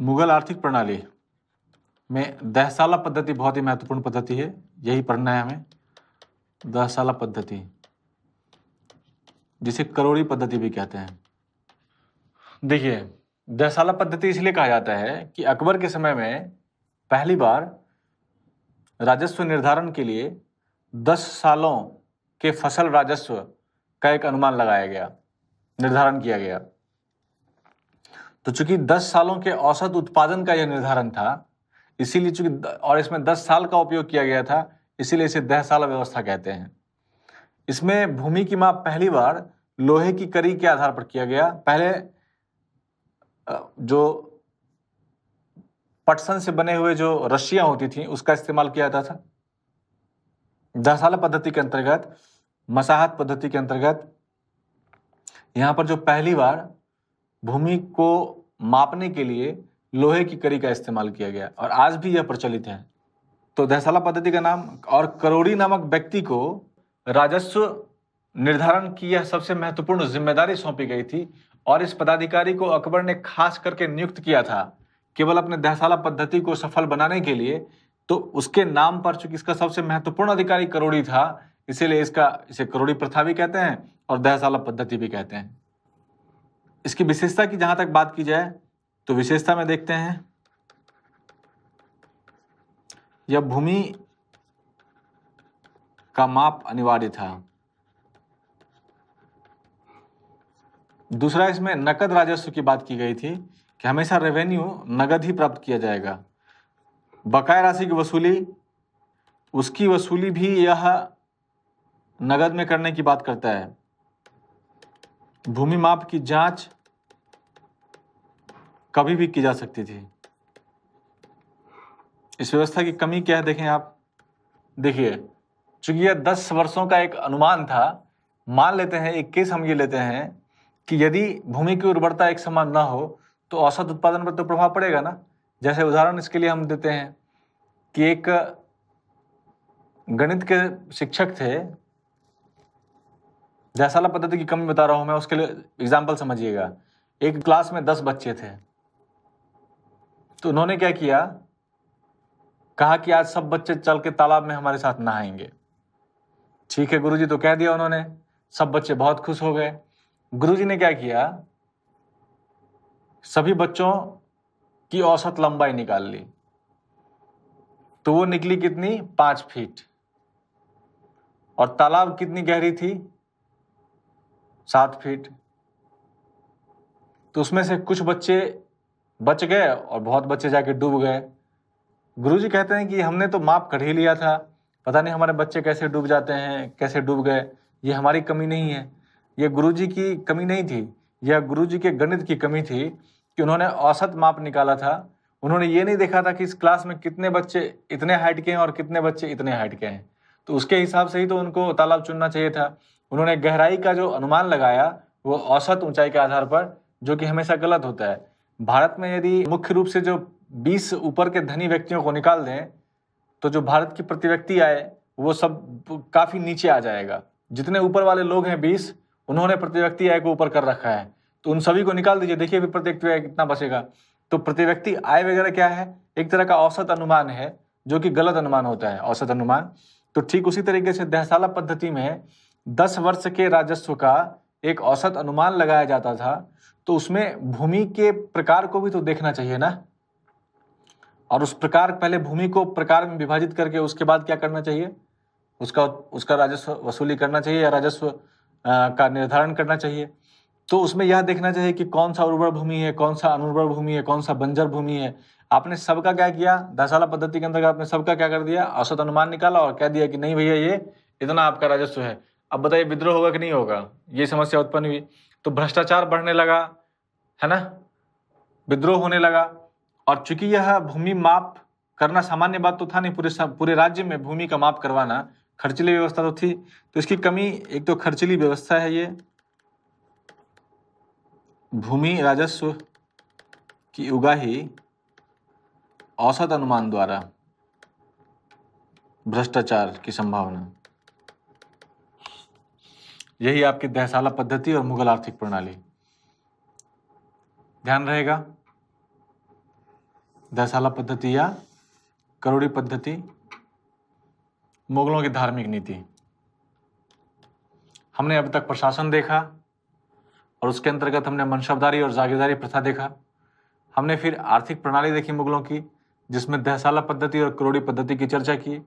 मुगल आर्थिक प्रणाली में दहसाला पद्धति बहुत ही महत्वपूर्ण पद्धति है, यही पढ़ना है हमें। दहसाला पद्धति, जिसे करोड़ी पद्धति भी कहते हैं। देखिए, दहसाला पद्धति इसलिए कहा जाता है कि अकबर के समय में पहली बार राजस्व निर्धारण के लिए 10 सालों के फसल राजस्व का एक अनुमान लगाया गया, निर्धारण किया गया। तो चूंकि 10 सालों के औसत उत्पादन का यह निर्धारण था, इसीलिए चूंकि और इसमें 10 साल का उपयोग किया गया था, इसीलिए इसे दहसाला व्यवस्था कहते हैं। इसमें भूमि की माप पहली बार लोहे की कड़ी के आधार पर किया गया। पहले जो पटसन से बने हुए जो रस्सियां होती थी उसका इस्तेमाल किया जाता था। दहसाला पद्धति के अंतर्गत, मसाहत पद्धति के अंतर्गत यहाँ पर जो पहली बार भूमि को मापने के लिए लोहे की कड़ी का इस्तेमाल किया गया और आज भी यह प्रचलित है। तो दहसाला पद्धति का नाम, और करोड़ी नामक व्यक्ति को राजस्व निर्धारण की यह सबसे महत्वपूर्ण जिम्मेदारी सौंपी गई थी और इस पदाधिकारी को अकबर ने खास करके नियुक्त किया था केवल अपने दहसाला पद्धति को सफल बनाने के लिए। तो उसके नाम पर, चूंकि इसका सबसे महत्वपूर्ण अधिकारी करोड़ी था, इसीलिए इसे करोड़ी प्रथा भी कहते हैं और दहसाला पद्धति भी कहते हैं। इसकी विशेषता की जहां तक बात की जाए तो विशेषता में देखते हैं, यह भूमि का माप अनिवार्य था। दूसरा, इसमें नकद राजस्व की बात की गई थी कि हमेशा रेवेन्यू नगद ही प्राप्त किया जाएगा। बकाया राशि की वसूली, उसकी वसूली भी यह नगद में करने की बात करता है। भूमि माप की जांच कभी भी की जा सकती थी। इस व्यवस्था की कमी क्या है देखें आप। देखिए, चूंकि यह 10 वर्षों का एक अनुमान था, मान लेते हैं, एक केस हम ये लेते हैं कि यदि भूमि की उर्वरता एक समान ना हो तो औसत उत्पादन पर तो प्रभाव पड़ेगा ना। जैसे उदाहरण इसके लिए हम देते हैं कि एक गणित के शिक्षक थे, दहसाला पद्धति की कमी बता रहा हूं मैं, उसके लिए एग्जाम्पल समझिएगा। एक क्लास में 10 बच्चे थे, तो उन्होंने क्या किया, कहा कि आज सब बच्चे चल के तालाब में हमारे साथ नहाएंगे। ठीक है गुरुजी, तो कह दिया उन्होंने। सब बच्चे बहुत खुश हो गए। गुरुजी ने क्या किया, सभी बच्चों की औसत लंबाई निकाल ली। तो वो निकली कितनी, 5 फीट। और तालाब कितनी गहरी थी, 7 फीट। तो उसमें से कुछ बच्चे बच गए और बहुत बच्चे जाके डूब गए। गुरुजी कहते हैं कि हमने तो माप कर ही लिया था, पता नहीं हमारे बच्चे कैसे डूब जाते हैं, कैसे डूब गए। ये हमारी कमी नहीं है, ये गुरुजी की कमी नहीं थी, यह गुरुजी के गणित की कमी थी कि उन्होंने औसत माप निकाला था। उन्होंने ये नहीं देखा था कि इस क्लास में कितने बच्चे इतने हाइट के हैं और कितने बच्चे इतने हाइट के हैं। तो उसके हिसाब से ही तो उनको तालाब चुनना चाहिए था। उन्होंने गहराई का जो अनुमान लगाया वो औसत ऊंचाई के आधार पर, जो कि हमेशा गलत होता है। भारत में यदि मुख्य रूप से जो 20 ऊपर के धनी व्यक्तियों को निकाल दें तो जो भारत की प्रति व्यक्ति आय वो सब काफी नीचे आ जाएगा। जितने ऊपर वाले लोग हैं 20, उन्होंने प्रति व्यक्ति आय को ऊपर कर रखा है, तो उन सभी को निकाल दीजिए, देखिए प्रति व्यक्ति आय कितना बचेगा। तो प्रति व्यक्ति आय वगैरह क्या है, एक तरह का औसत अनुमान है, जो कि गलत अनुमान होता है, औसत अनुमान। तो ठीक उसी तरीके से दहसाला पद्धति में 10 वर्ष के राजस्व का एक औसत अनुमान लगाया जाता था। तो उसमें भूमि के प्रकार को भी तो देखना चाहिए ना, और उस प्रकार, पहले भूमि को प्रकार में विभाजित करके उसके बाद क्या करना चाहिए, उसका राजस्व वसूली करना चाहिए या राजस्व का निर्धारण करना चाहिए। तो उसमें यह देखना चाहिए कि कौन सा उर्वर भूमि है, कौन सा अनुर्वर भूमि है, कौन सा बंजर भूमि है। आपने सबका क्या किया, दहसाला पद्धति के अंतर्गत आपने सबका क्या कर दिया, औसत अनुमान निकाला और कह दिया कि नहीं भैया ये इतना आपका राजस्व है। अब बताइए विद्रोह होगा कि नहीं होगा, ये समस्या उत्पन्न हुई। तो भ्रष्टाचार बढ़ने लगा, है ना, विद्रोह होने लगा। और चूंकि यह भूमि माप करना सामान्य बात तो था नहीं, पूरे राज्य में भूमि का माप करवाना, खर्चीली व्यवस्था तो थी। तो इसकी कमी, एक तो खर्चीली व्यवस्था है, ये भूमि राजस्व की उगाही औसत अनुमान द्वारा, भ्रष्टाचार की संभावना, यही आपकी दहसाला पद्धति और मुगल आर्थिक प्रणाली। ध्यान रहेगा। दहसाला पद्धति या करोड़ी पद्धति, मुगलों की धार्मिक नीति। हमने अब तक प्रशासन देखा और उसके अंतर्गत हमने मनसबदारी और जागीरदारी प्रथा देखा। हमने फिर आर्थिक प्रणाली देखी मुगलों की, जिसमें दहसाला पद्धति और करोड़ी पद्धति की चर्चा की।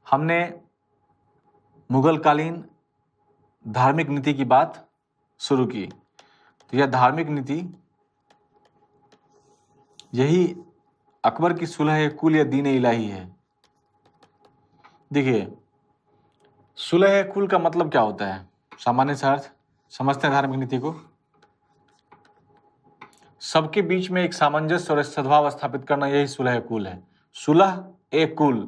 हमने मुगल कालीन धार्मिक नीति की बात शुरू की। तो यह धार्मिक नीति, यही अकबर की सुलह कुल या दीन इलाही है। देखिए, सुलह कुल का मतलब क्या होता है? सामान्य से अर्थ समझते हैं धार्मिक नीति को। सबके बीच में एक सामंजस्य और सद्भाव स्थापित करना, यही सुलह कुल है। सुलह ए कुल,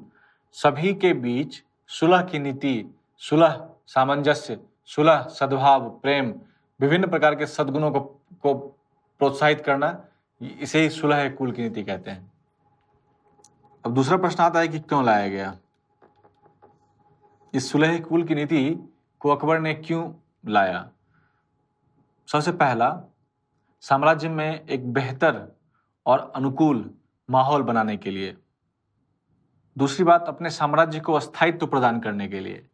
सभी के बीच सुलह की नीति, सुलह सामंजस्य, सुलह सद्भाव, प्रेम, विभिन्न प्रकार के सद्गुणों को प्रोत्साहित करना, इसे ही सुलह कुल की नीति कहते हैं। अब दूसरा प्रश्न आता है कि क्यों लाया गया? इस सुलह कुल की नीति को अकबर ने क्यों लाया? सबसे पहला, साम्राज्य में एक बेहतर और अनुकूल माहौल बनाने के लिए। दूसरी बात, अपने साम्राज्य को स्थायित्व प्रदान करने के लिए।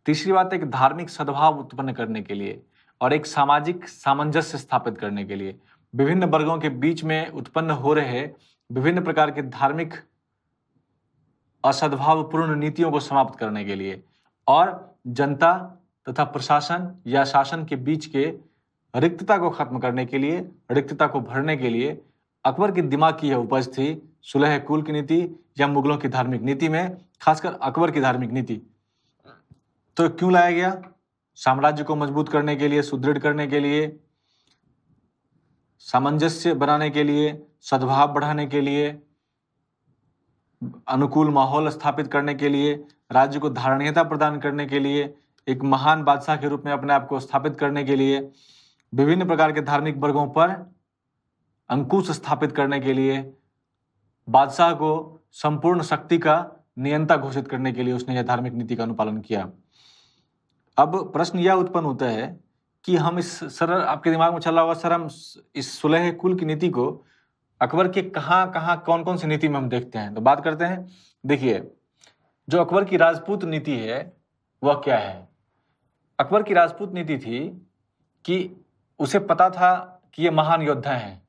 तीसरी बात, एक धार्मिक सद्भाव उत्पन्न करने के लिए और एक सामाजिक सामंजस्य स्थापित करने के लिए। विभिन्न वर्गों के बीच में उत्पन्न हो रहे विभिन्न प्रकार के धार्मिक असद्भावपूर्ण नीतियों को समाप्त करने के लिए और जनता तथा प्रशासन या शासन के बीच के रिक्तता को खत्म करने के लिए, रिक्तता को भरने के लिए अकबर के दिमाग की यह उपज थी सुलह कुल की नीति या मुगलों की धार्मिक नीति में, खासकर अकबर की धार्मिक नीति। तो क्यों लाया गया? साम्राज्य को मजबूत करने के लिए, सुदृढ़ करने के लिए, सामंजस्य बनाने के लिए, सद्भाव बढ़ाने के लिए, अनुकूल माहौल स्थापित करने के लिए, राज्य को धारणीयता प्रदान करने के लिए, एक महान बादशाह के रूप में अपने आप को स्थापित करने के लिए, विभिन्न प्रकार के धार्मिक वर्गों पर अंकुश स्थापित करने के लिए, बादशाह को संपूर्ण शक्ति का नियंता घोषित करने के लिए उसने यह धार्मिक नीति का अनुपालन किया। अब प्रश्न यह उत्पन्न होता है कि हम इस सरल, आपके दिमाग में चला होगा सर, हम इस सुलह कुल की नीति को अकबर के कहाँ कौन कौन सी नीति में हम देखते हैं? तो बात करते हैं। देखिए, जो अकबर की राजपूत नीति है वह क्या है? अकबर की राजपूत नीति थी कि उसे पता था कि ये महान योद्धा हैं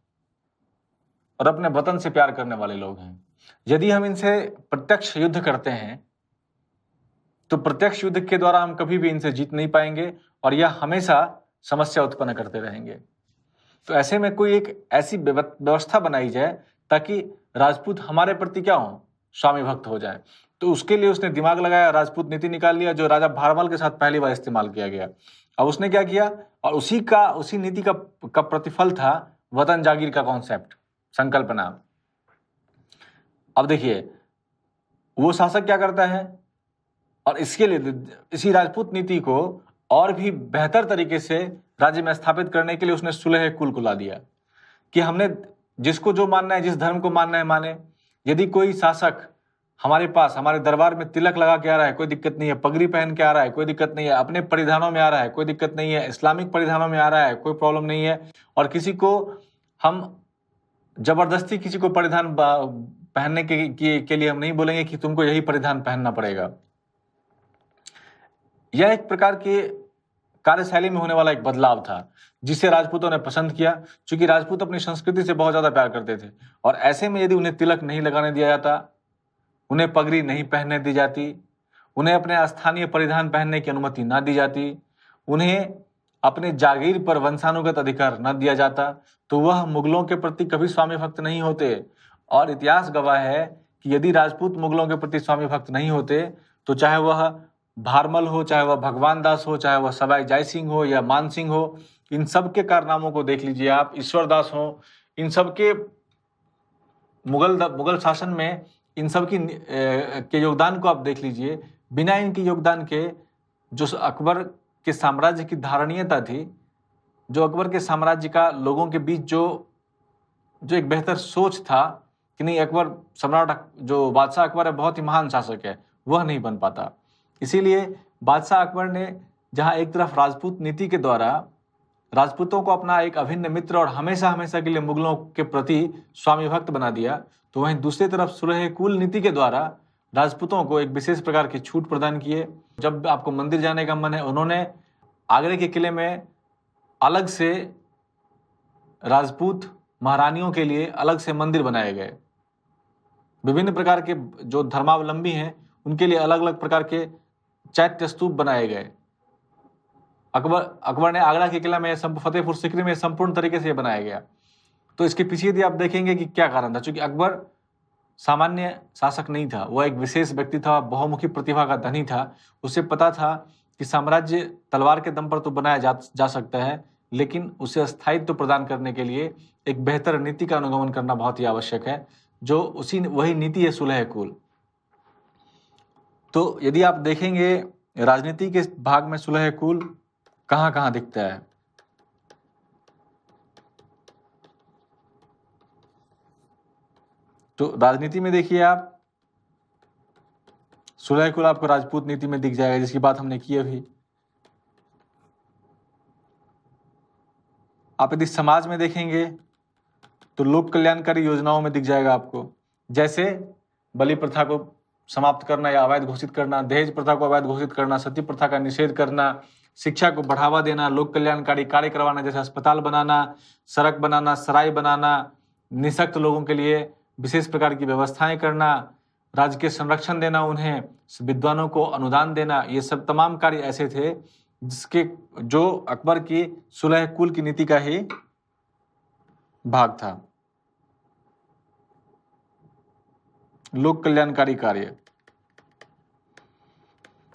और अपने वतन से प्यार करने वाले लोग हैं। यदि हम इनसे प्रत्यक्ष युद्ध करते हैं तो प्रत्यक्ष युद्ध के द्वारा हम कभी भी इनसे जीत नहीं पाएंगे और यह हमेशा समस्या उत्पन्न करते रहेंगे। तो ऐसे में कोई एक ऐसी व्यवस्था बनाई जाए ताकि राजपूत हमारे प्रति क्या हो, स्वामी भक्त हो जाए। तो उसके लिए उसने दिमाग लगाया, राजपूत नीति निकाल लिया, जो राजा भारमल के साथ पहली बार इस्तेमाल किया गया। अब उसने क्या किया, और उसी नीति का प्रतिफल था वतन जागीर का कॉन्सेप्ट, संकल्पना। अब देखिए, वो शासक क्या करता है, और इसके लिए इसी राजपूत नीति को और भी बेहतर तरीके से राज्य में स्थापित करने के लिए उसने सुलह कुल को ला दिया कि हमने जिसको जो मानना है, जिस धर्म को मानना है माने। यदि कोई शासक हमारे पास, हमारे दरबार में तिलक लगा के आ रहा है, कोई दिक्कत नहीं है, पगड़ी पहन के आ रहा है, कोई दिक्कत नहीं है, अपने परिधानों में आ रहा है, कोई दिक्कत नहीं है, इस्लामिक परिधानों में आ रहा है, कोई प्रॉब्लम नहीं है, और किसी को हम जबरदस्ती किसी को परिधान पहनने के लिए हम नहीं बोलेंगे कि तुमको यही परिधान पहनना पड़ेगा। यह एक प्रकार के कार्यशैली में होने वाला एक बदलाव था जिसे राजपूतों ने पसंद किया, क्योंकि राजपूत अपनी संस्कृति से बहुत ज्यादा प्यार करते थे। और ऐसे में यदि उन्हें तिलक नहीं लगाने दिया जाता, उन्हें पगड़ी नहीं पहनने दी जाती, उन्हें अपने स्थानीय परिधान पहनने की अनुमति न दी जाती, उन्हें अपने जागीर पर वंशानुगत अधिकार न दिया जाता, तो वह मुगलों के प्रति कभी स्वामी भक्त नहीं होते। और इतिहास गवाह है कि यदि राजपूत मुगलों के प्रति स्वामी भक्त नहीं होते तो चाहे वह भारमल हो, चाहे वह भगवान दास हो, चाहे वह सवाई जय सिंह हो या मान सिंह हो, इन सब के कारनामों को देख लीजिए आप, ईश्वर दास हो, इन सब के मुगल शासन में इन सब के योगदान को आप देख लीजिए। बिना इनके योगदान के जो अकबर के साम्राज्य की धारणीयता थी, जो अकबर के साम्राज्य का लोगों के बीच जो एक बेहतर सोच था कि नहीं, अकबर सम्राट, जो बादशाह अकबर है बहुत ही महान शासक है, वह नहीं बन पाता। इसीलिए बादशाह अकबर ने जहां एक तरफ राजपूत नीति के द्वारा राजपूतों को अपना एक अभिन्न मित्र और हमेशा हमेशा के लिए मुगलों के प्रति स्वामी भक्त बना दिया, तो वहीं दूसरी तरफ सुलह कुल नीति के द्वारा राजपूतों को एक विशेष प्रकार की छूट प्रदान किए। जब आपको मंदिर जाने का मन है, उन्होंने आगरे के किले में अलग से राजपूत महारानियों के लिए अलग से मंदिर बनाए गए। विभिन्न प्रकार के जो धर्मावलंबी हैं उनके लिए अलग अलग प्रकार के चैत्य स्तूप बनाए गए। अकबर ने आगरा के किला में, फतेहपुर सीकरी में संपूर्ण तरीके से बनाया गया। तो इसके पीछे यदि आप देखेंगे कि क्या कारण था, क्योंकि अकबर सामान्य शासक नहीं था, वह एक विशेष व्यक्ति था, बहुमुखी प्रतिभा का धनी था। उसे पता था कि साम्राज्य तलवार के दम पर तो बनाया जा सकता है, लेकिन उसे स्थायित्व प्रदान करने के लिए एक बेहतर नीति का अनुगमन करना बहुत ही आवश्यक है, जो वही नीति है सुलह कुल। तो यदि आप देखेंगे राजनीति के भाग में सुलह कुल कहाँ कहाँ दिखता है, तो राजनीति में देखिए आप, सुलह कुल आपको राजपूत नीति में दिख जाएगा, जिसकी बात हमने की अभी। आप यदि समाज में देखेंगे तो लोक कल्याणकारी योजनाओं में दिख जाएगा आपको, जैसे बलि प्रथा को समाप्त करना या अवैध घोषित करना, दहेज प्रथा को अवैध घोषित करना, सती प्रथा का निषेध करना, शिक्षा को बढ़ावा देना, लोक कल्याणकारी कार्य करवाना, जैसे अस्पताल बनाना, सड़क बनाना, सराय बनाना, निःशक्त लोगों के लिए विशेष प्रकार की व्यवस्थाएं करना, राज्य के संरक्षण देना, उन्हें विद्वानों को अनुदान देना, ये सब तमाम कार्य ऐसे थे जो अकबर की सुलह कुल की नीति का ही भाग था। लोक कल्याणकारी कार्य,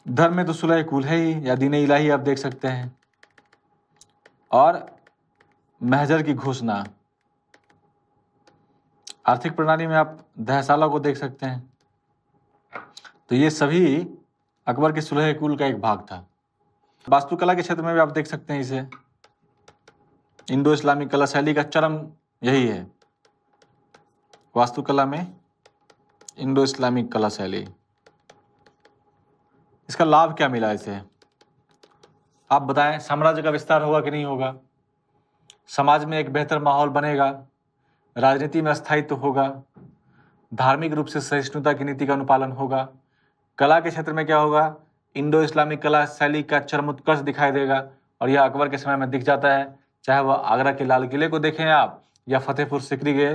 धर्म में तो सुलह कुल है ही, या दीन इलाही आप देख सकते हैं, और महजर की घोषणा। आर्थिक प्रणाली में आप दहशाला को देख सकते हैं। तो ये सभी अकबर के सुलह कुल का एक भाग था। वास्तुकला के क्षेत्र में भी आप देख सकते हैं इसे। इंडो इस्लामिक कला शैली का चरम यही है, वास्तुकला में इंडो इस्लामिक कला शैली। इसका लाभ क्या मिला इसे, आप बताएं। साम्राज्य का विस्तार होगा कि नहीं होगा, समाज में एक बेहतर माहौल बनेगा, राजनीति में स्थायित्व होगा, धार्मिक रूप से सहिष्णुता की नीति का अनुपालन होगा। कला के क्षेत्र में क्या होगा, इंडो इस्लामिक कला शैली का चरमोत्कर्ष दिखाई देगा, और यह अकबर के समय में दिख जाता है। चाहे वह आगरा के लाल किले को देखें आप, या फतेहपुर सीकरी के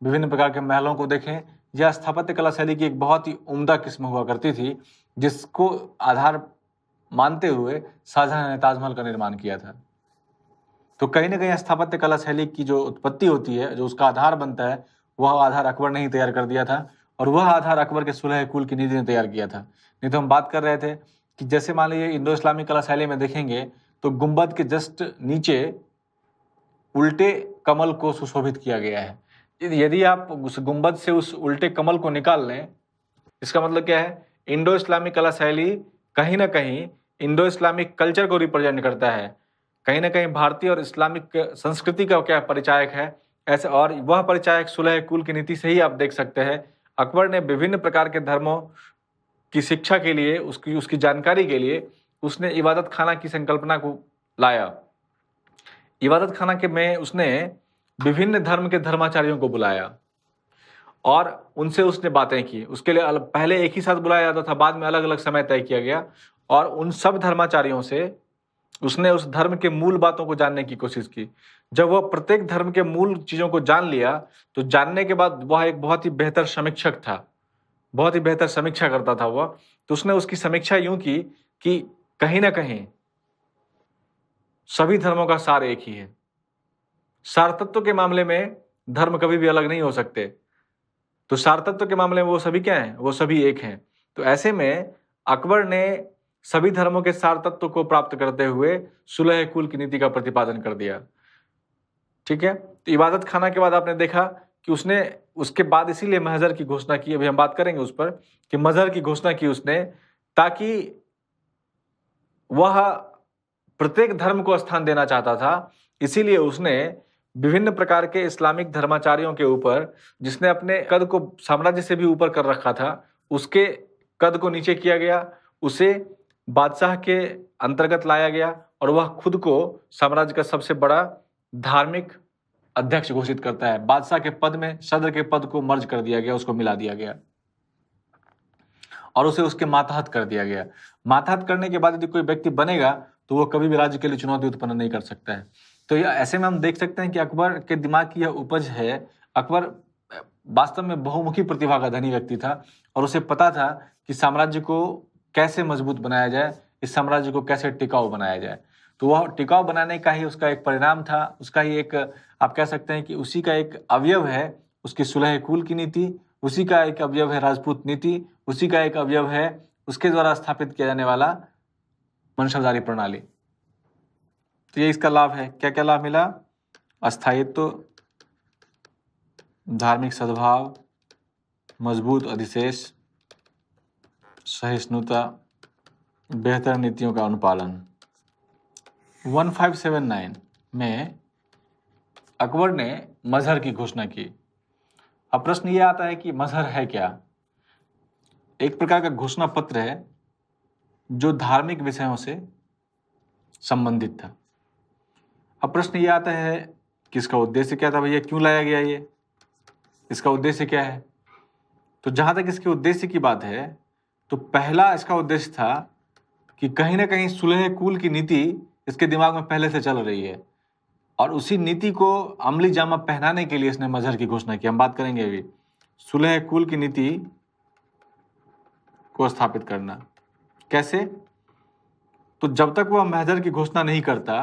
विभिन्न प्रकार के महलों को देखें। यह स्थापत्य कला शैली की एक बहुत ही उम्दा किस्म हुआ करती थी, जिसको आधार मानते हुए शाहजहां ने ताजमहल का निर्माण किया था। तो कहीं ना कहीं स्थापत्य कला शैली की जो उत्पत्ति होती है, जो उसका आधार बनता है, वह आधार अकबर ने ही तैयार कर दिया था, और वह आधार अकबर के सुलह कुल की नीति ने तैयार किया था। नहीं तो हम बात कर रहे थे कि जैसे मान लीजिए इंडो इस्लामिक कला शैली में देखेंगे तो गुंबद के जस्ट नीचे उल्टे कमल को सुशोभित किया गया है। यदि आप उस गुंबद से उस उल्टे कमल को निकाल लें, इसका मतलब क्या है, इंडो इस्लामिक कला शैली कहीं ना कहीं इंडो इस्लामिक कल्चर को रिप्रेजेंट करता है, कहीं ना कहीं भारतीय और इस्लामिक संस्कृति का क्या परिचायक है ऐसे, और वह परिचायक सुलह कुल की नीति से ही आप देख सकते हैं। अकबर ने विभिन्न प्रकार के धर्मों की शिक्षा के लिए, उसकी जानकारी के लिए उसने इबादत खाना की संकल्पना को लाया। इबादत खाना के में उसने विभिन्न धर्म के धर्माचार्यों को बुलाया और उनसे उसने बातें की। उसके लिए पहले एक ही साथ बुलाया जाता था, बाद में अलग अलग समय तय किया गया, और उन सब धर्माचार्यों से उसने उस धर्म के मूल बातों को जानने की कोशिश की। जब वह प्रत्येक धर्म के मूल चीजों को जान लिया, तो जानने के बाद वह एक बहुत ही बेहतर समीक्षक था, बहुत ही बेहतर समीक्षा करता था वह। तो उसने उसकी समीक्षा यूं की कि कहीं ना कहीं सभी धर्मों का सार एक ही है। सार तत्व के मामले में धर्म कभी भी अलग नहीं हो सकते, तो सार तत्व के मामले में वो सभी क्या हैं, वो सभी एक हैं। तो ऐसे में अकबर ने सभी धर्मों के सार तत्व को प्राप्त करते हुए सुलह कुल की नीति का प्रतिपादन कर दिया। ठीक है, तो इबादत खाना के बाद आपने देखा कि उसने उसके बाद इसीलिए महजर की घोषणा की, अभी हम बात करेंगे उस पर, कि महजर की घोषणा की उसने ताकि वह प्रत्येक धर्म को स्थान देना चाहता था। इसीलिए उसने विभिन्न प्रकार के इस्लामिक धर्माचार्यों के ऊपर, जिसने अपने कद को साम्राज्य से भी ऊपर कर रखा था, उसके कद को नीचे किया गया, उसे बादशाह के अंतर्गत लाया गया और वह खुद को साम्राज्य का सबसे बड़ा धार्मिक अध्यक्ष घोषित करता है। बादशाह के पद में सदर के पद को मर्ज कर दिया गया, उसको मिला दिया गया और उसे उसके मातहत कर दिया गया। मातहत करने के बाद यदि कोई व्यक्ति बनेगा तो वो कभी भी राज्य के लिए चुनौती उत्पन्न नहीं कर सकता है। तो यह ऐसे में हम देख सकते हैं कि अकबर के दिमाग की यह उपज है। अकबर वास्तव में बहुमुखी प्रतिभा का धनी व्यक्ति था और उसे पता था कि साम्राज्य को कैसे मजबूत बनाया जाए, इस साम्राज्य को कैसे टिकाऊ बनाया जाए। तो वह टिकाऊ बनाने का ही उसका एक परिणाम था, उसका ही एक, आप कह सकते हैं कि उसी का एक अवयव है उसकी सुलह कुल की नीति, उसी का एक अवयव है राजपूत नीति, उसी का एक अवयव है उसके द्वारा स्थापित किया जाने वाला वंशधारी प्रणाली। तो ये इसका लाभ है। क्या क्या लाभ मिला? अस्थायित्व, धार्मिक सद्भाव, मजबूत अधिशेष, सहिष्णुता, बेहतर नीतियों का अनुपालन। 1579 में अकबर ने मजहर की घोषणा की। अब प्रश्न ये आता है कि मजहर है क्या? एक प्रकार का घोषणा पत्र है जो धार्मिक विषयों से संबंधित था। अब प्रश्न ये आता है कि इसका उद्देश्य क्या था भैया, क्यों लाया गया ये, इसका उद्देश्य क्या है? तो जहां तक इसके उद्देश्य की बात है तो पहला इसका उद्देश्य था कि कहीं ना कहीं सुलह कुल की नीति इसके दिमाग में पहले से चल रही है और उसी नीति को अमली जामा पहनाने के लिए इसने मजहर की घोषणा की। हम बात करेंगे अभी सुलह कुल की नीति को स्थापित करना कैसे। तो जब तक वह मजहर की घोषणा नहीं करता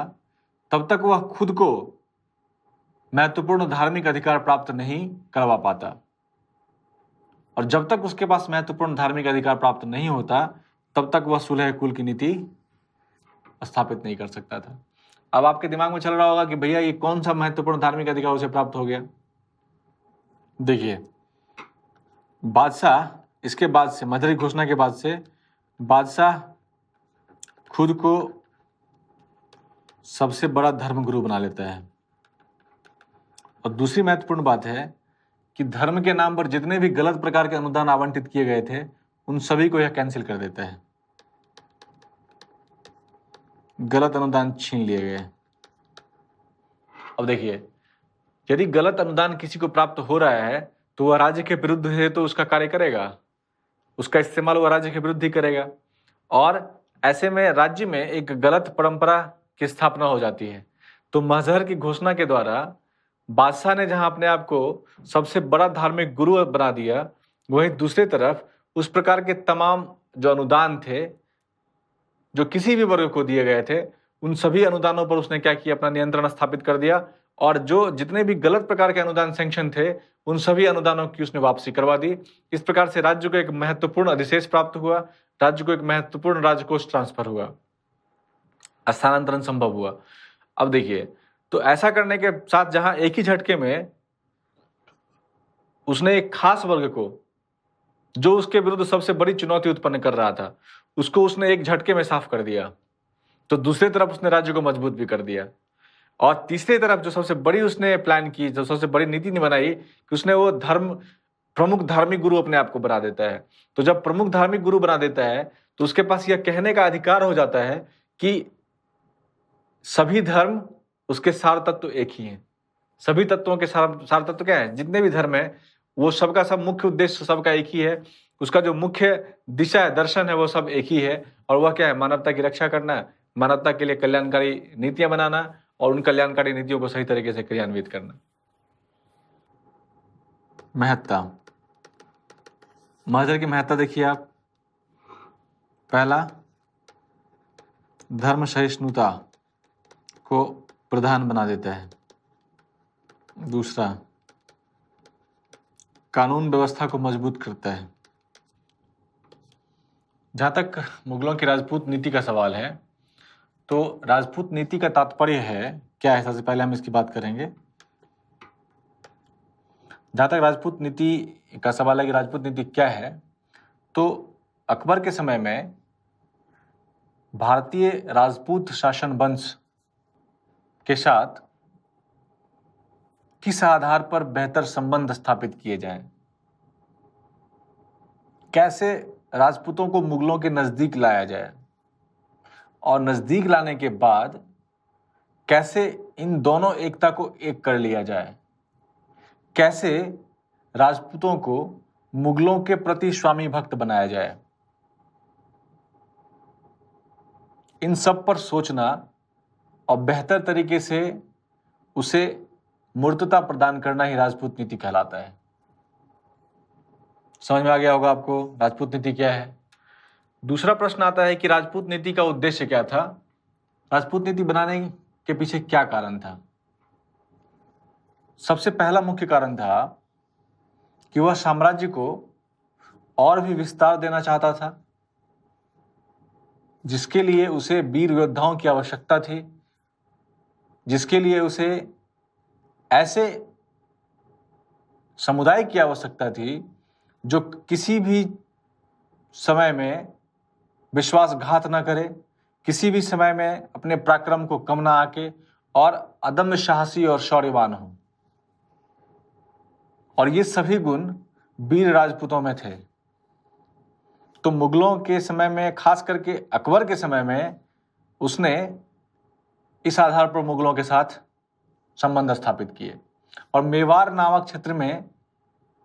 तब तक वह खुद को महत्वपूर्ण धार्मिक अधिकार प्राप्त नहीं करवा पाता और जब तक उसके पास महत्वपूर्ण धार्मिक अधिकार प्राप्त नहीं होता तब तक वह सुलह कुल की नीति स्थापित नहीं कर सकता था। अब आपके दिमाग में चल रहा होगा कि भैया ये कौन सा महत्वपूर्ण धार्मिक अधिकार उसे प्राप्त हो गया। देखिए, बादशाह इसके बाद से, मजहर की घोषणा के बाद से बादशाह खुद को सबसे बड़ा धर्मगुरु बना लेता है और दूसरी महत्वपूर्ण बात है कि धर्म के नाम पर जितने भी गलत प्रकार के अनुदान आवंटित किए गए थे उन सभी को यह कैंसिल कर देता है। गलत अनुदान छीन लिए गए। अब देखिए, यदि गलत अनुदान किसी को प्राप्त हो रहा है तो वह राज्य के विरुद्ध है तो उसका कार्य करेगा, उसका इस्तेमाल वह राज्य के विरुद्ध ही करेगा और ऐसे में राज्य में एक गलत परंपरा की स्थापना हो जाती है। तो मजहर की घोषणा के द्वारा बादशाह ने जहां अपने आप को सबसे बड़ा धार्मिक गुरु बना दिया, वहीं दूसरी तरफ उस प्रकार के तमाम जो अनुदान थे जो किसी भी वर्ग को दिए गए थे उन सभी अनुदानों पर उसने क्या किया, अपना नियंत्रण स्थापित कर दिया और जो जितने भी गलत प्रकार के अनुदान सैंक्शन थे उन सभी अनुदानों की उसने वापसी करवा दी। इस प्रकार से राज्य को एक महत्वपूर्ण अधिशेष प्राप्त हुआ, राज्य को एक महत्वपूर्ण राजकोष ट्रांसफर हुआ, स्थानांतरण संभव हुआ। अब देखिए, तो ऐसा करने के साथ जहां एक ही झटके में उसने एक खास वर्ग को जो उसके विरुद्ध सबसे बड़ी चुनौती उत्पन्न कर रहा था उसको उसने एक झटके में साफ कर दिया, तो दूसरी तरफ उसने राज्य को मजबूत भी कर दिया और तीसरी तरफ जो सबसे बड़ी उसने प्लान की, जो सबसे बड़ी नीति ने बनाई कि उसने वो प्रमुख धार्मिक गुरु अपने आप को बना देता है। तो जब प्रमुख धार्मिक गुरु बना देता है तो उसके पास यह कहने का अधिकार हो जाता है कि सभी धर्म उसके सार तत्व एक ही हैं। सभी तत्वों के सार तत्व क्या है? जितने भी धर्म है वो सबका सब मुख्य उद्देश्य सबका एक ही है, उसका जो मुख्य दिशा है, दर्शन है, वो सब एक ही है और वह क्या है? मानवता की रक्षा करना, मानवता के लिए कल्याणकारी नीतियां बनाना और उन कल्याणकारी नीतियों को सही तरीके से क्रियान्वित करना। महत्ता, मजहर की महत्ता देखिए आप। पहला, धर्म सहिष्णुता को प्रधान बना देता है। दूसरा, कानून व्यवस्था को मजबूत करता है। जहां तक मुगलों की राजपूत नीति का सवाल है तो राजपूत नीति का तात्पर्य है क्या है, सबसे पहले हम इसकी बात करेंगे। जहां तक राजपूत नीति का सवाल है कि राजपूत नीति क्या है, तो अकबर के समय में भारतीय राजपूत शासन वंश के साथ किस आधार पर बेहतर संबंध स्थापित किए जाएं, कैसे राजपूतों को मुगलों के नजदीक लाया जाए, और नजदीक लाने के बाद कैसे इन दोनों एकता को एक कर लिया जाए, कैसे राजपूतों को मुगलों के प्रति स्वामी भक्त बनाया जाए, इन सब पर सोचना और बेहतर तरीके से उसे मूर्तता प्रदान करना ही राजपूत नीति कहलाता है। समझ में आ गया होगा आपको राजपूत नीति क्या है। दूसरा प्रश्न आता है कि राजपूत नीति का उद्देश्य क्या था, राजपूत नीति बनाने के पीछे क्या कारण था। सबसे पहला मुख्य कारण था कि वह साम्राज्य को और भी विस्तार देना चाहता था, जिसके लिए उसे वीर योद्धाओं की आवश्यकता थी, जिसके लिए उसे ऐसे समुदाय की आवश्यकता थी जो किसी भी समय में विश्वासघात न करे, किसी भी समय में अपने पराक्रम को कम ना आके और अदम्य साहसी और शौर्यवान हो। और ये सभी गुण वीर राजपूतों में थे। तो मुगलों के समय में, खास करके अकबर के समय में, उसने इस आधार पर मुगलों के साथ संबंध स्थापित किए और मेवाड़ नामक क्षेत्र में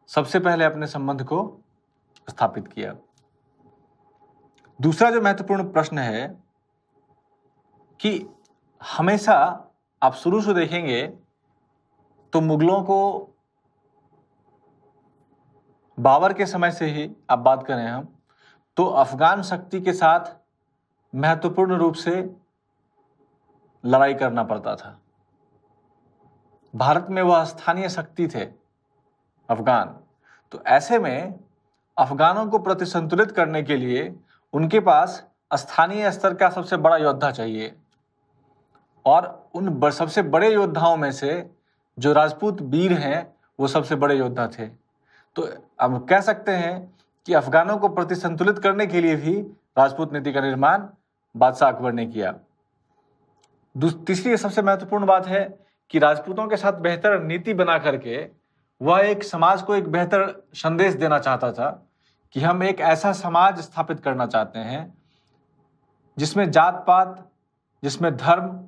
सबसे पहले अपने संबंध को स्थापित किया। दूसरा जो महत्वपूर्ण प्रश्न है कि हमेशा आप शुरू से देखेंगे तो मुगलों को बाबर के समय से ही आप बात करें हम तो अफगान शक्ति के साथ महत्वपूर्ण रूप से लड़ाई करना पड़ता था। भारत में वह स्थानीय शक्ति थे अफगान। तो ऐसे में अफगानों को प्रतिसंतुलित करने के लिए उनके पास स्थानीय स्तर का सबसे बड़ा योद्धा चाहिए और उन सबसे बड़े योद्धाओं में से जो राजपूत वीर हैं वो सबसे बड़े योद्धा थे। तो हम कह सकते हैं कि अफगानों को प्रतिसंतुलित करने के लिए भी राजपूत नीति का निर्माण बादशाह अकबर ने किया। तीसरी सबसे महत्वपूर्ण बात है कि राजपूतों के साथ बेहतर नीति बना करके वह एक समाज को एक बेहतर संदेश देना चाहता था कि हम एक ऐसा समाज स्थापित करना चाहते हैं जिसमें जात पात, जिसमें धर्म,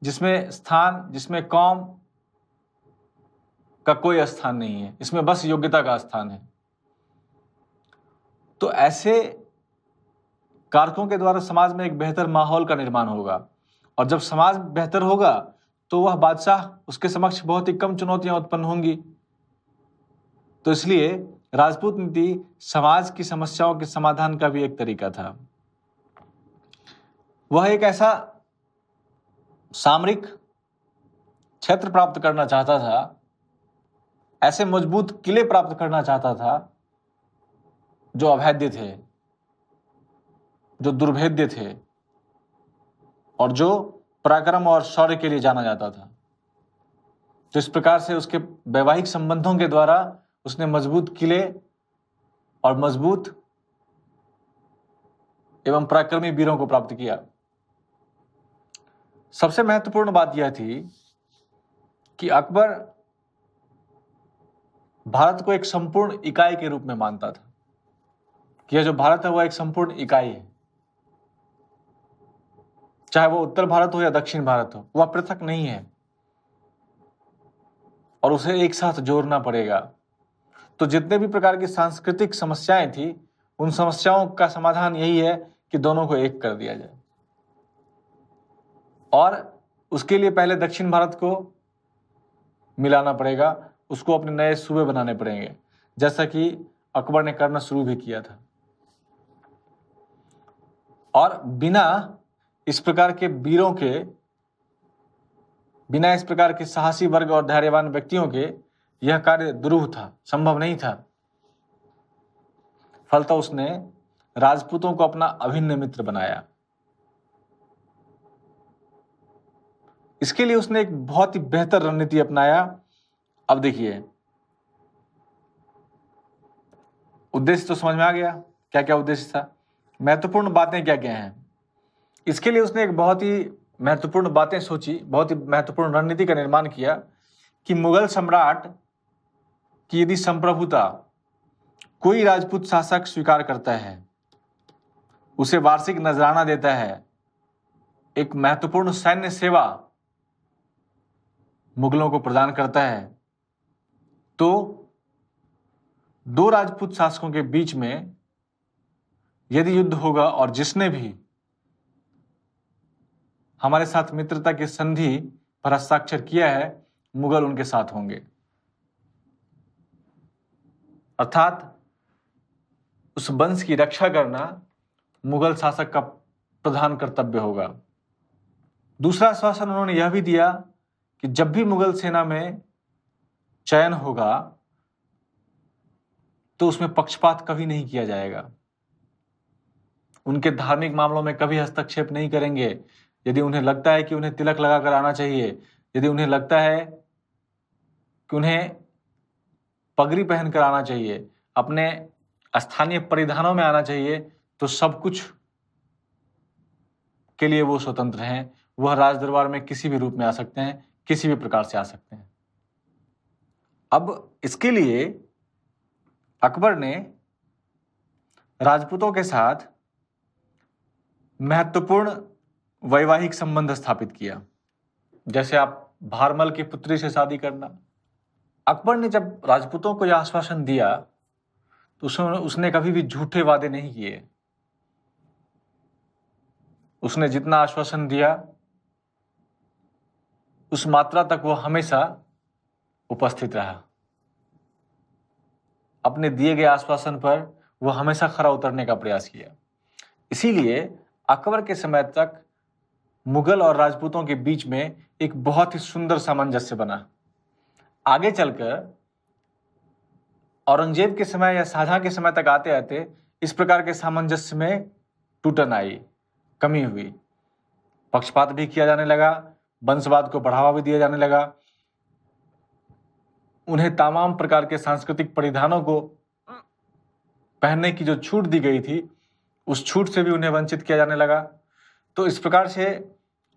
जिसमें स्थान, जिसमें कौम का कोई स्थान नहीं है, इसमें बस योग्यता का स्थान है। तो ऐसे कारकों के द्वारा समाज में एक बेहतर माहौल का निर्माण होगा और जब समाज बेहतर होगा तो वह बादशाह, उसके समक्ष बहुत ही कम चुनौतियां उत्पन्न होंगी। तो इसलिए राजपूत नीति समाज की समस्याओं के समाधान का भी एक तरीका था। वह एक ऐसा सामरिक क्षेत्र प्राप्त करना चाहता था, ऐसे मजबूत किले प्राप्त करना चाहता था जो अभेद्य थे, जो दुर्भेद्य थे और जो पराक्रम और शौर्य के लिए जाना जाता था। तो इस प्रकार से उसके वैवाहिक संबंधों के द्वारा उसने मजबूत किले और मजबूत एवं पराक्रमी वीरों को प्राप्त किया। सबसे महत्वपूर्ण बात यह थी कि अकबर भारत को एक संपूर्ण इकाई के रूप में मानता था कि यह जो भारत है वह एक संपूर्ण इकाई है, चाहे वो उत्तर भारत हो या दक्षिण भारत हो, वह पृथक नहीं है और उसे एक साथ जोड़ना पड़ेगा। तो जितने भी प्रकार की सांस्कृतिक समस्याएं थी उन समस्याओं का समाधान यही है कि दोनों को एक कर दिया जाए और उसके लिए पहले दक्षिण भारत को मिलाना पड़ेगा, उसको अपने नए सूबे बनाने पड़ेंगे, जैसा कि अकबर ने करना शुरू भी किया था। और बिना इस प्रकार के वीरों के, बिना इस प्रकार के साहसी वर्ग और धैर्यवान व्यक्तियों के यह कार्य दुरूह था, संभव नहीं था। फलतः उसने राजपूतों को अपना अभिन्न मित्र बनाया। इसके लिए उसने एक बहुत ही बेहतर रणनीति अपनाया। अब देखिए, उद्देश्य तो समझ में आ गया, क्या क्या उद्देश्य था, महत्वपूर्ण बातें क्या क्या हैं। इसके लिए उसने एक बहुत ही महत्वपूर्ण बातें सोची, बहुत ही महत्वपूर्ण रणनीति का निर्माण किया कि मुगल सम्राट की यदि संप्रभुता कोई राजपूत शासक स्वीकार करता है, उसे वार्षिक नजराना देता है एक महत्वपूर्ण सैन्य सेवा मुगलों को प्रदान करता है, तो दो राजपूत शासकों के बीच में यदि युद्ध होगा और जिसने भी हमारे साथ मित्रता की संधि पर हस्ताक्षर किया है, मुगल उनके साथ होंगे। अर्थात उस वंश की रक्षा करना मुगल शासक का प्रधान कर्तव्य होगा। दूसरा आश्वासन उन्होंने यह भी दिया कि जब भी मुगल सेना में चयन होगा तो उसमें पक्षपात कभी नहीं किया जाएगा। उनके धार्मिक मामलों में कभी हस्तक्षेप नहीं करेंगे। यदि उन्हें लगता है कि उन्हें तिलक लगाकर आना चाहिए, यदि उन्हें लगता है कि उन्हें पगड़ी पहनकर आना चाहिए, अपने स्थानीय परिधानों में आना चाहिए, तो सब कुछ के लिए वो स्वतंत्र हैं। वह राज दरबार में किसी भी रूप में आ सकते हैं, किसी भी प्रकार से आ सकते हैं। अब इसके लिए अकबर ने राजपूतों के साथ महत्वपूर्ण वैवाहिक संबंध स्थापित किया, जैसे आप भारमल की पुत्री से शादी करना। अकबर ने जब राजपूतों को यह आश्वासन दिया तो उसने कभी भी झूठे वादे नहीं किए। उसने जितना आश्वासन दिया उस मात्रा तक वो हमेशा उपस्थित रहा। अपने दिए गए आश्वासन पर वो हमेशा खरा उतरने का प्रयास किया। इसीलिए अकबर के समय तक मुगल और राजपूतों के बीच में एक बहुत ही सुंदर सामंजस्य बना। आगे चलकर औरंगजेब के समय या शाहजहां के समय तक आते आते इस प्रकार के सामंजस्य में टूटन आई, कमी हुई। पक्षपात भी किया जाने लगा, वंशवाद को बढ़ावा भी दिया जाने लगा। उन्हें तमाम प्रकार के सांस्कृतिक परिधानों को पहनने की जो छूट दी गई थी, उस छूट से भी उन्हें वंचित किया जाने लगा। तो इस प्रकार से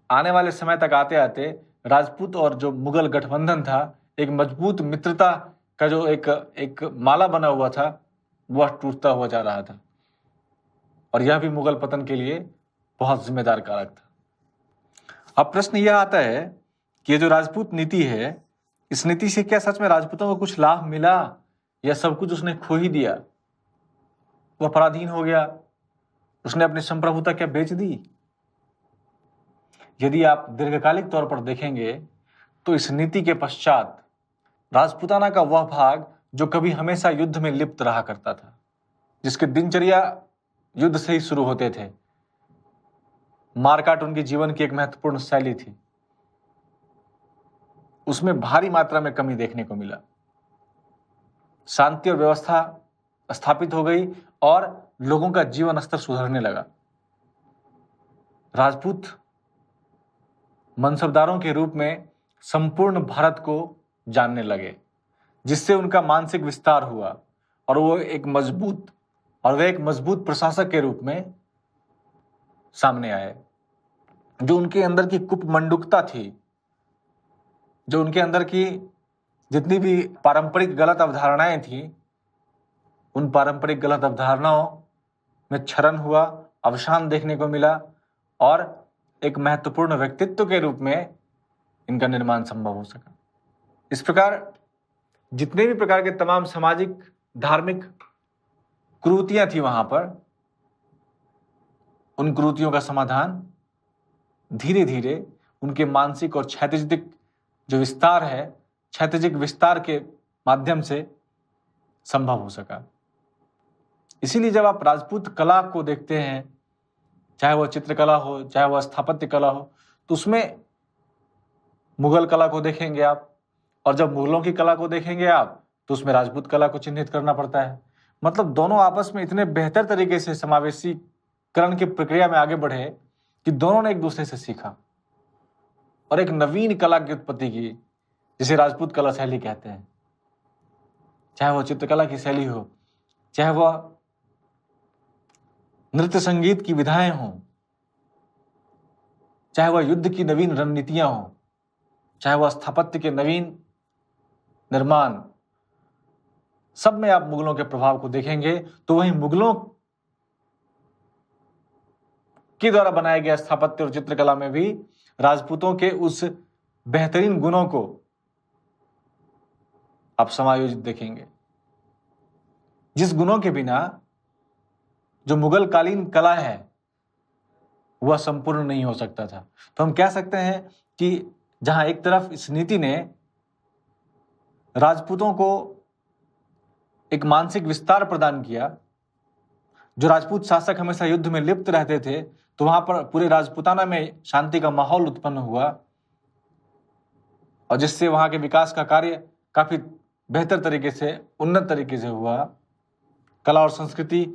आने वाले समय तक आते आते राजपूत और जो मुगल गठबंधन था, एक मजबूत मित्रता का जो एक माला बना हुआ था, वह टूटता हुआ जा रहा था। और यह भी मुगल पतन के लिए बहुत जिम्मेदार कारक था। अब प्रश्न यह आता है कि ये जो राजपूत नीति है, इस नीति से क्या सच में राजपूतों को कुछ लाभ मिला या सब कुछ उसने खो ही दिया? वह पराधीन हो गया, उसने अपनी संप्रभुता क्या बेच दी? यदि आप दीर्घकालिक तौर पर देखेंगे तो इस नीति के पश्चात राजपूताना का वह भाग जो कभी हमेशा युद्ध में लिप्त रहा करता था, जिसके दिनचर्या युद्ध से ही शुरू होते थे, मारकाट उनके जीवन की एक महत्वपूर्ण शैली थी, उसमें भारी मात्रा में कमी देखने को मिला। शांति और व्यवस्था स्थापित हो गई और लोगों का जीवन स्तर सुधरने लगा। राजपूत मनसबदारों के रूप में संपूर्ण भारत को जानने लगे, जिससे उनका मानसिक विस्तार हुआ और वह एक मजबूत प्रशासक के रूप में सामने आए। जो उनके अंदर की कुपमंडुकता थी, जो उनके अंदर की जितनी भी पारंपरिक गलत अवधारणाएं थी, उन पारंपरिक गलत अवधारणाओं में क्षरण हुआ, अवसान देखने को मिला और एक महत्वपूर्ण व्यक्तित्व के रूप में इनका निर्माण संभव हो सका। इस प्रकार जितने भी प्रकार के तमाम सामाजिक धार्मिक कुरीतियां थी वहां पर, उन कुरीतियों का समाधान धीरे धीरे उनके मानसिक और क्षैतिजिक जो विस्तार है, क्षैतिजिक विस्तार के माध्यम से संभव हो सका। इसीलिए जब आप राजपूत कला को देखते हैं, चाहे वह चित्रकला हो, चाहे वह स्थापत्य कला हो, तो उसमें मुगल कला को देखेंगे आप, और जब मुगलों की कला को देखेंगे आप तो उसमें राजपूत कला को चिन्हित करना पड़ता है। मतलब दोनों आपस में इतने बेहतर तरीके से समावेशीकरण की प्रक्रिया में आगे बढ़े कि दोनों ने एक दूसरे से सीखा और एक नवीन कला की उत्पत्ति की, जिसे राजपूत कला शैली कहते हैं। चाहे वह चित्रकला की शैली हो, चाहे वह नृत्य संगीत की विधाएं हों, चाहे वह युद्ध की नवीन रणनीतियां हों, चाहे वह स्थापत्य के नवीन निर्माण, सब में आप मुगलों के प्रभाव को देखेंगे तो वही मुगलों के द्वारा बनाया गया स्थापत्य और चित्रकला में भी राजपूतों के उस बेहतरीन गुणों को आप समायोजित देखेंगे, जिस गुणों के बिना जो मुगल कालीन कला है वह संपूर्ण नहीं हो सकता था। तो हम कह सकते हैं कि जहां एक तरफ इस नीति ने राजपूतों को एक मानसिक विस्तार प्रदान किया, जो राजपूत शासक हमेशा युद्ध में लिप्त रहते थे, तो वहां पर पूरे राजपूताना में शांति का माहौल उत्पन्न हुआ और जिससे वहां के विकास का कार्य काफी बेहतर तरीके से, उन्नत तरीके से हुआ। कला और संस्कृति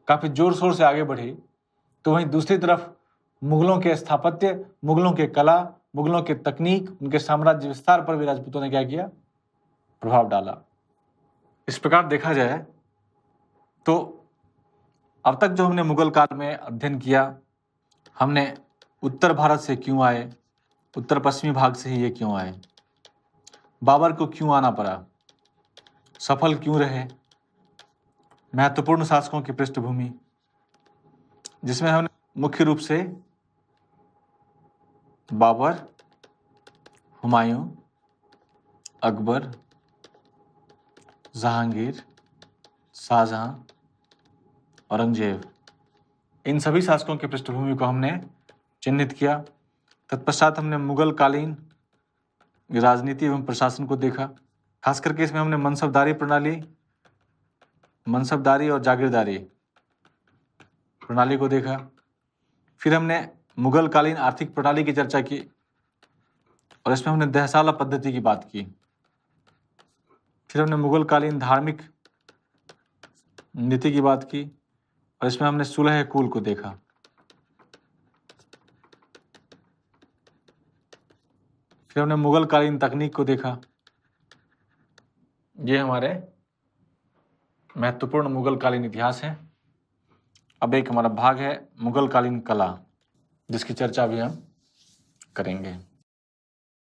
काफी जोर शोर से आगे बढ़ी। तो वहीं दूसरी तरफ मुगलों के स्थापत्य, मुगलों के कला, मुगलों के तकनीक, उनके साम्राज्य विस्तार पर भी राजपूतों ने क्या किया, प्रभाव डाला। इस प्रकार देखा जाए तो अब तक जो हमने मुगल काल में अध्ययन किया, हमने उत्तर भारत से क्यों आए, उत्तर पश्चिमी भाग से ही ये क्यों आए, बाबर को क्यों आना पड़ा, सफल क्यों रहे, महत्वपूर्ण शासकों की पृष्ठभूमि, जिसमें हमने मुख्य रूप से बाबर, हुमायूं, अकबर, जहांगीर, शाहजहां, औरंगजेब, इन सभी शासकों की पृष्ठभूमि को हमने चिन्हित किया। तत्पश्चात हमने मुगल कालीन राजनीति एवं प्रशासन को देखा। खास करके इसमें हमने मनसबदारी और जागीरदारी प्रणाली को देखा। फिर हमने मुगल कालीन आर्थिक प्रणाली की चर्चा की और इसमें हमने दहसाला पद्धति की बात की। फिर हमने मुगल कालीन धार्मिक नीति की बात की और इसमें हमने सुलह कुल को देखा। फिर हमने मुगल कालीन तकनीक को देखा। ये हमारे महत्वपूर्ण मुगल कालीन इतिहास है। अब एक हमारा भाग है मुगल कालीन कला, जिसकी चर्चा भी हम करेंगे।